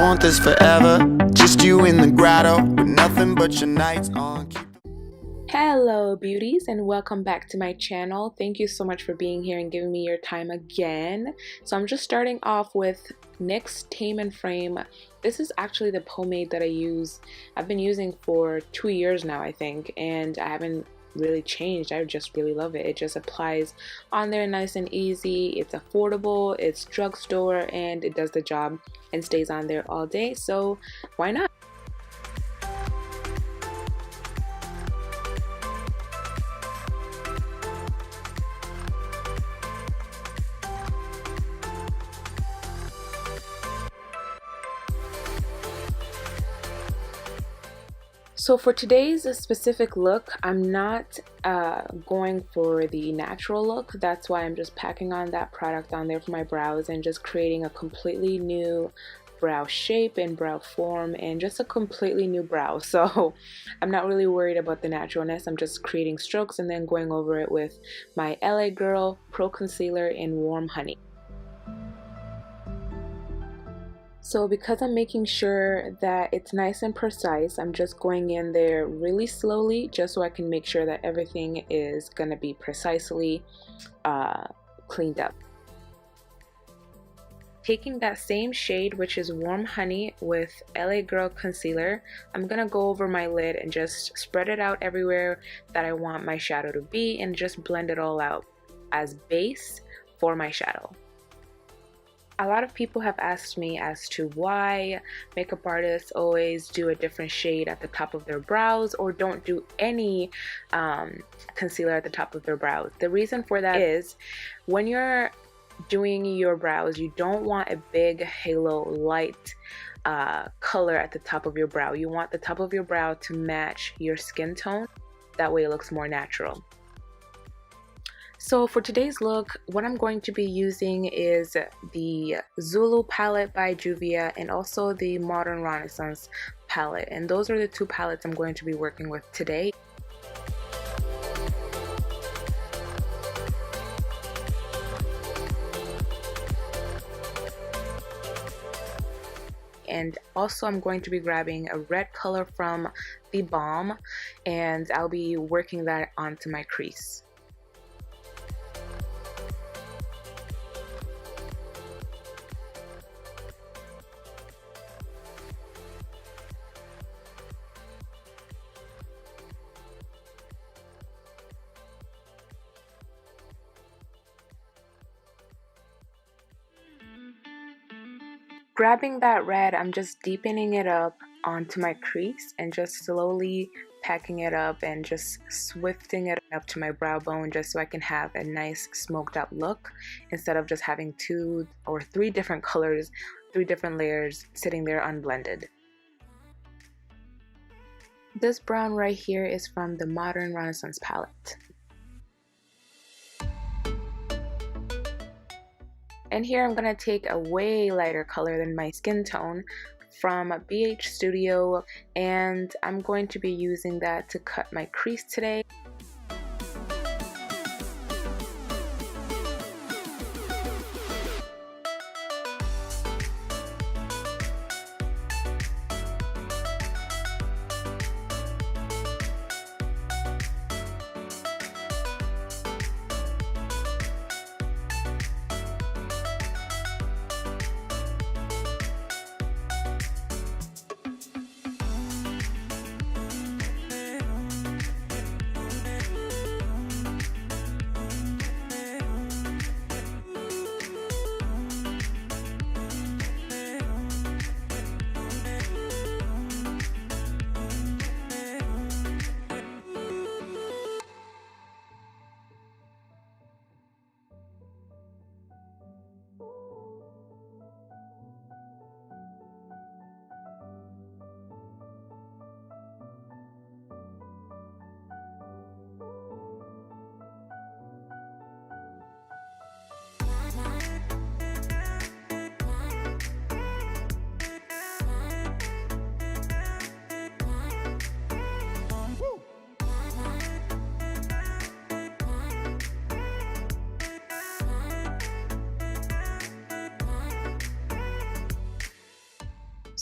want this forever. Just you in the grotto with nothing but your nights on. Hello beauties, and welcome back to my channel. Thank you so much for being here and giving me your time again. So I'm just starting off with NYX Tame and Frame. This is actually the pomade that I've been using for 2 years now, I think, and I haven't really changed. I just really love it. It just applies on there nice and easy. It's affordable, it's drugstore, and it does the job and stays on there all day, so why not? So for today's specific look, I'm not going for the natural look. That's why I'm just packing on that product on there for my brows and just creating a completely new brow shape and brow form and just a completely new brow. So I'm not really worried about the naturalness. I'm just creating strokes and then going over it with my LA Girl Pro Concealer in Warm Honey. So because I'm making sure that it's nice and precise, I'm just going in there really slowly just so I can make sure that everything is going to be precisely cleaned up. Taking that same shade, which is Warm Honey, with LA Girl Concealer, I'm going to go over my lid and just spread it out everywhere that I want my shadow to be and just blend it all out as base for my shadow. A lot of people have asked me as to why makeup artists always do a different shade at the top of their brows or don't do any concealer at the top of their brows. The reason for that is when you're doing your brows, you don't want a big halo light color at the top of your brow. You want the top of your brow to match your skin tone. That way it looks more natural. So for today's look, what I'm going to be using is the Zulu palette by Juvia and also the Modern Renaissance palette. And those are the two palettes I'm going to be working with today. And also I'm going to be grabbing a red color from the Balm and I'll be working that onto my crease. Grabbing that red, I'm just deepening it up onto my crease and just slowly packing it up and just swifting it up to my brow bone just so I can have a nice smoked out look instead of just having 2 or 3 different colors, 3 different layers sitting there unblended. This brown right here is from the Modern Renaissance palette. And here I'm going to take a way lighter color than my skin tone from BH Studio, and I'm going to be using that to cut my crease today.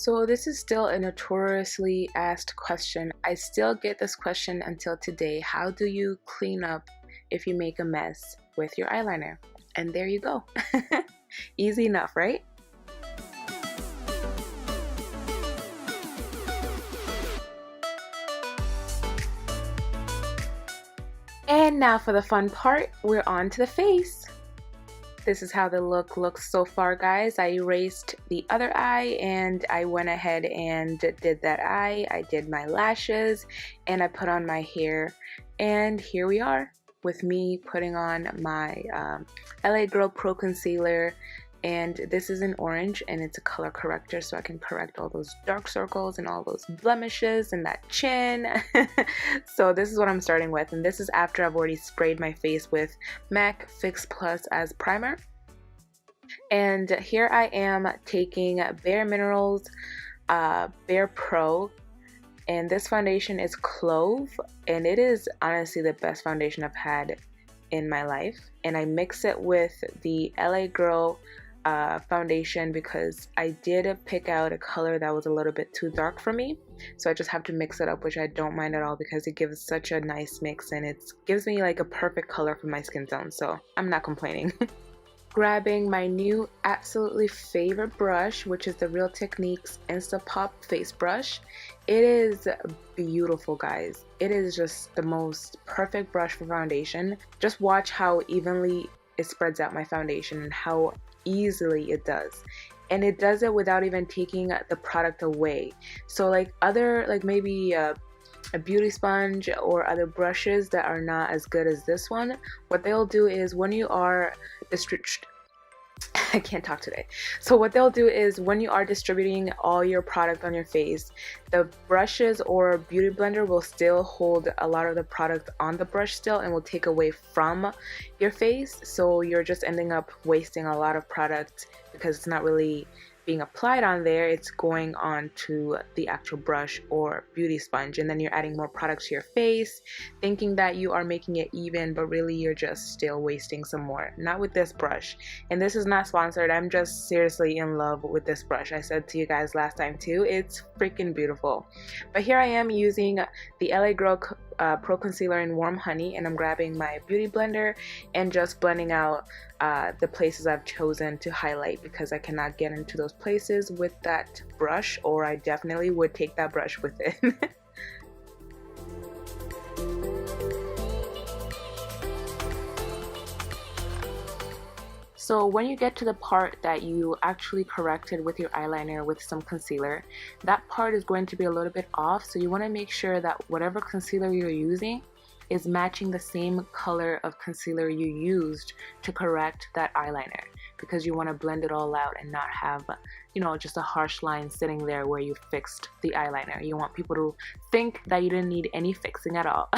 So this is still a notoriously asked question. I still get this question until today. How do you clean up if you make a mess with your eyeliner? And there you go. Easy enough, right? And now for the fun part, we're on to the face. This is how the look looks so far, guys. I erased the other eye and I went ahead and did that eye. I did my lashes and I put on my hair. And here we are with me putting on my LA Girl Pro Concealer. And this is in orange and it's a color corrector, so I can correct all those dark circles and all those blemishes and that chin. So this is what I'm starting with, and this is after I've already sprayed my face with MAC Fix Plus as primer. And here I am taking Bare Minerals Bare Pro, and this foundation is Clove, and it is honestly the best foundation I've had in my life. And I mix it with the LA Girl foundation because I did pick out a color that was a little bit too dark for me, so I just have to mix it up, which I don't mind at all because it gives such a nice mix and it gives me like a perfect color for my skin tone, so I'm not complaining. Grabbing my new absolutely favorite brush, which is the Real Techniques Insta Pop face brush. It is beautiful, guys. It is just the most perfect brush for foundation. Just watch how evenly it spreads out my foundation and how easily it does, and it does it without even taking the product away. So like other, like maybe a beauty sponge or other brushes that are not as good as this one, what they'll do is when you are I can't talk today. So what they'll do is when you are distributing all your product on your face, the brushes or beauty blender will still hold a lot of the product on the brush still and will take away from your face. So you're just ending up wasting a lot of product because it's not really being applied on there, it's going on to the actual brush or beauty sponge, and then you're adding more product to your face thinking that you are making it even, but really you're just still wasting some more. Not with this brush, and this is not sponsored. I'm just seriously in love with this brush. I said to you guys last time too, it's freaking beautiful. But here I am using the LA Girl Pro Concealer in Warm Honey, and I'm grabbing my beauty blender and just blending out the places I've chosen to highlight because I cannot get into those places with that brush, or I definitely would take that brush with it. So when you get to the part that you actually corrected with your eyeliner with some concealer, that part is going to be a little bit off, so you want to make sure that whatever concealer you're using is matching the same color of concealer you used to correct that eyeliner, because you want to blend it all out and not have, you know, just a harsh line sitting there where you fixed the eyeliner. You want people to think that you didn't need any fixing at all.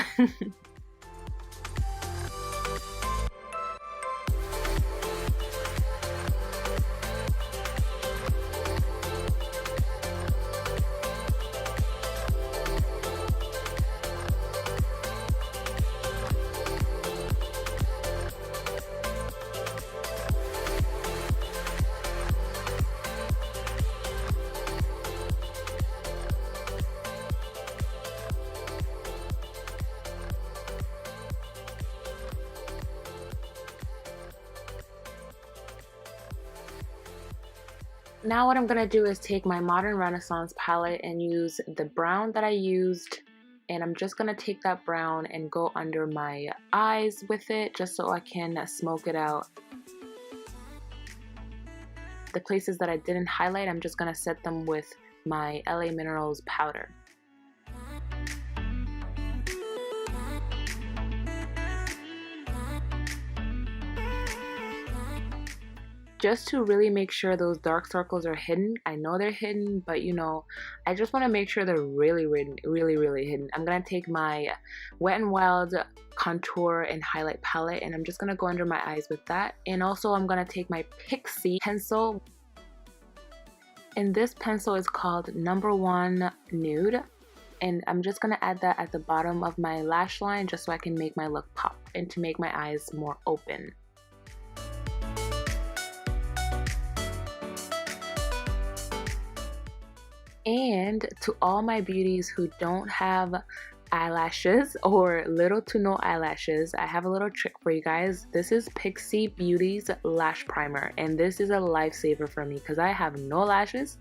Now what I'm going to do is take my Modern Renaissance palette and use the brown that I used, and I'm just going to take that brown and go under my eyes with it just so I can smoke it out. The places that I didn't highlight, I'm just going to set them with my LA Minerals powder. Just to really make sure those dark circles are hidden. I know they're hidden, but you know, I just want to make sure they're really hidden. I'm gonna take my Wet n Wild contour and highlight palette, and I'm just gonna go under my eyes with that. And also I'm gonna take my Pixie pencil, and this pencil is called Number 1 Nude, and I'm just gonna add that at the bottom of my lash line just so I can make my look pop and to make my eyes more open. And to all my beauties who don't have eyelashes or little to no eyelashes, I have a little trick for you guys. This is Pixi Beauty's lash primer, and this is a lifesaver for me because I have no lashes.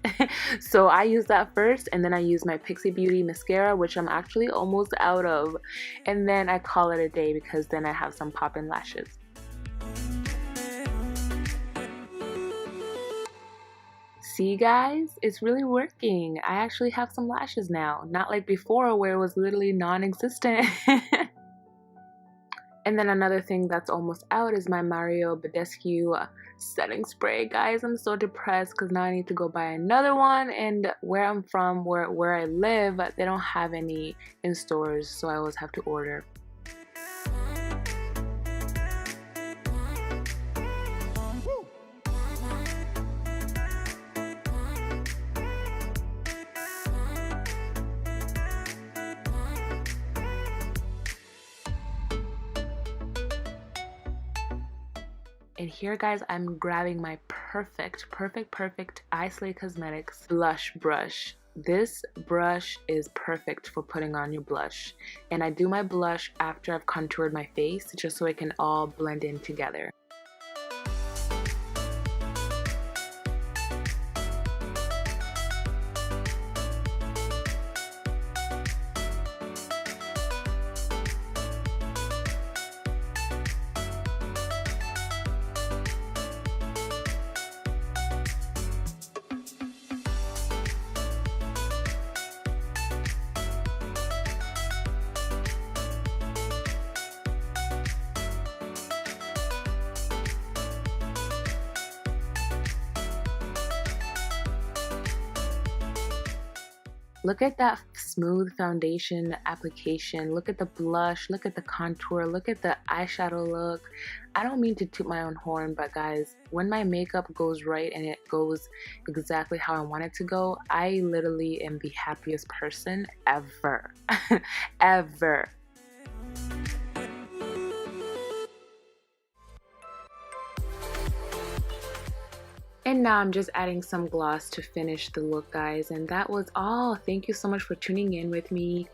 So I use that first, and then I use my Pixi Beauty mascara, which I'm actually almost out of, and then I call it a day because then I have some pop-in lashes. See guys, it's really working. I actually have some lashes now, not like before where it was literally non-existent. And then another thing that's almost out is my 𝑰𝒏𝒂𝒂𝒕𝒂𝒄 setting spray. Guys, I'm so depressed because now I need to go buy another one, and where I'm from, where I live, they don't have any in stores, so I always have to order. And here guys, I'm grabbing my perfect 𝒂𝒂 Cosmetics blush brush. This brush is perfect for putting on your blush. And I do my blush after I've contoured my face just so it can all blend in together. Look at that smooth foundation application. Look at the blush. Look at the contour. Look at the eyeshadow look. I don't mean to toot my own horn, but guys, when my makeup goes right and it goes exactly how I want it to go, I literally am the happiest person ever. Ever. And now I'm just adding some gloss to finish the look, guys. And that was all. Thank you so much for tuning in with me.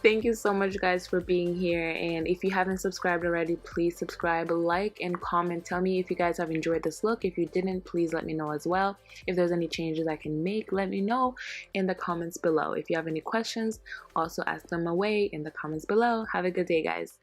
Thank you so much guys for being here, and if you haven't subscribed already, please subscribe, like, and comment. Tell me if you guys have enjoyed this look. If you didn't, please let me know as well. If there's any changes I can make, let me know in the comments below. If you have any questions, also ask them away in the comments below. Have a good day, guys.